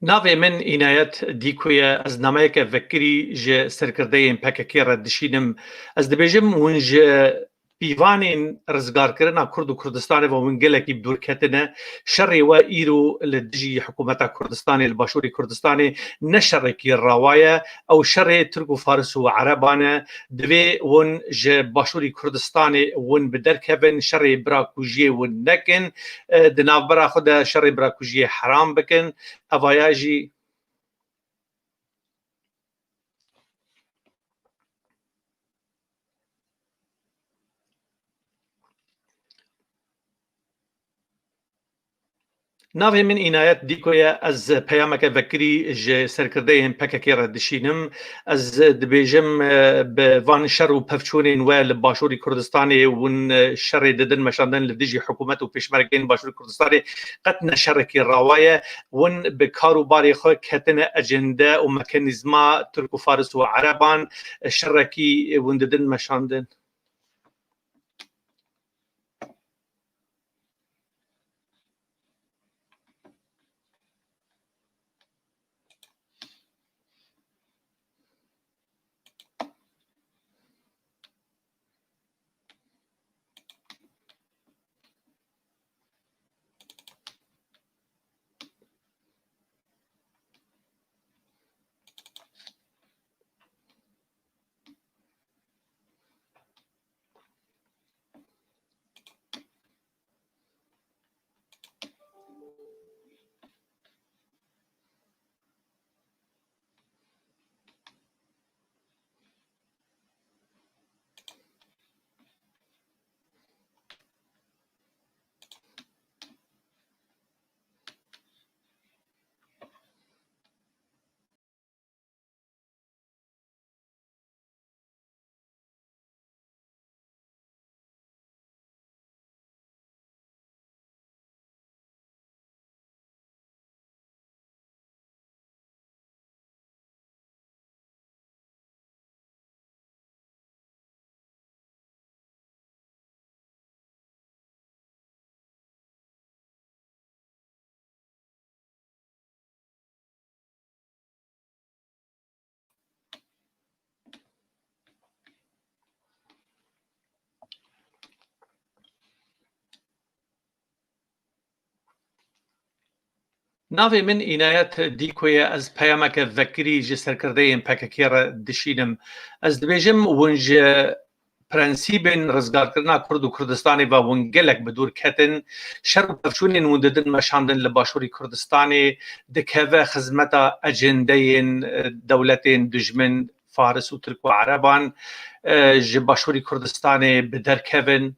Navê min Înayet Dîko ye. Ez nameyeke vekirî ji serkirdeyên PKK re dişînim. Ez dibêjim hûn ji pîvanên rizgarkirina Kurd û Kurdistanê ve hûn gelekî dûr ketine. Şerê we îro li dijî hikûmeta Kurdistanê li başûrê Kurdistanê ne şerekî rawa ye. Ew şerê Tirk û Faris û Ereban e. Divê hûn ji başûrê Kurdistanê hûn bi derkevin, şerê birakujiyê hûn nekin, di navbera xwe de şerê birakujiyê heram bikin. Evaya jî navê min Înayet Dîko ye. Ez peyameke vekirî ji serkirdeyên PKK re dişînim. Ez dibêjim bi van şer û pevçûnên we li başûrê Kurdistanê hûn şerê didin meşandin li dijî hikûmet û pêşmergeyên başûrê Kurdistanê qet ne şerekî rawa ye. Hûn bi karûbarê xwe ketine ecende û mekanîzma Tirk û Faris û Ereban şerekî hûn didin meşandin. Navê min Înayet Dîko ye. Ez peyameke vekirî ji serkirdeyên PKK re dişînim. Ez dibêjim hûn ji prensîbên rizgarkirina Kurd û Kurdistanê ve hûn gelek bi dûr ketin. Şer û pevçûnên hûn didin meşandin li başûrê Kurdistanê dikeve xizmeta ecendeyên dewletên dijmin Faris û Tirk û Ereban ji başûrê Kurdistanê bi derkevin.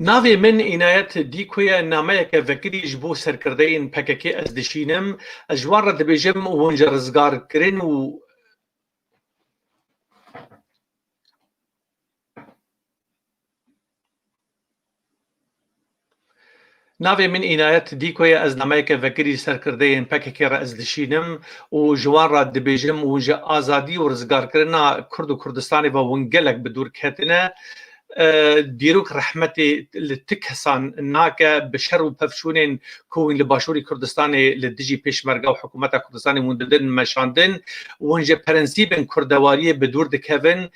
ناوی من عنایت دیکوی نامه که وکری جبو سرکردین پککی از دشینم اجوار را دبیجم ونج رزگار کرن و ناوی من عنایت دیکوی از نامه که وکری سرکردین پککی را از دشینم و جوار را دبیجم ونج آزادی و رزگار کرنا کرد و کردستانی و ونگلک بدور کتنه دیروک رحمتی لتکسان ناکه بشر و پفشونین کوین لباشوری کردستانی لدیجی پیشمرگه و حکومت کردستانی مونددن مشاندن ونجه پرنسیبن کردواری بدور دکوین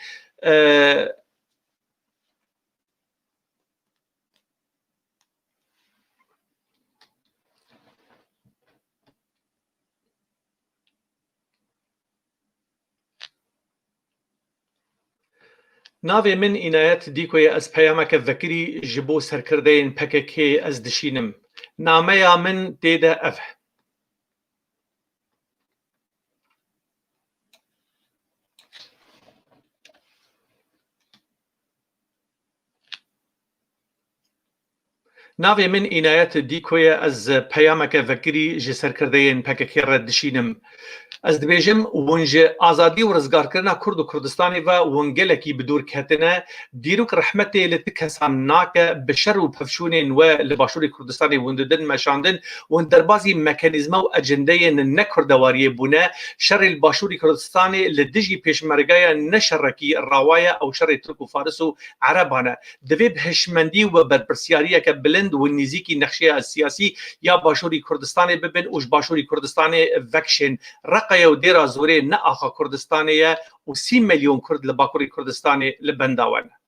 ناوی من عنایت دیکوی از پیامک وکری جبو سرکردین پککی از دشینم نامه یا من دیده اف ناوی من عنایت دیکوی از پیامک وکری جی سرکردین پککی را دشینم از دبیجم ونج آزادی و رزگار کرنا کرد و کردستانی و ونگلکی بدور کتنه دیروک رحمتی لتکسان ناکه بشر و پفشونین و لباشوری کردستانی ونددن مشاندن و دربازی مکانیزم و اجنده نکردواری بونه شر الباشوری کردستانی لدیجی پیشمرگه نشرکی راوایه او شر ترک و فارس و عربانه دوی بهشمندی و برپرسیاریه که بلند و نزیکی نقشه سیاسی یا باشوری کردستانی ببن اوش باشوری کردستانی وکشن رقیه و دیره زوره نه آخا کردستانیه و 30 میلیون کرد لباکوری کردستانی لبنداوانه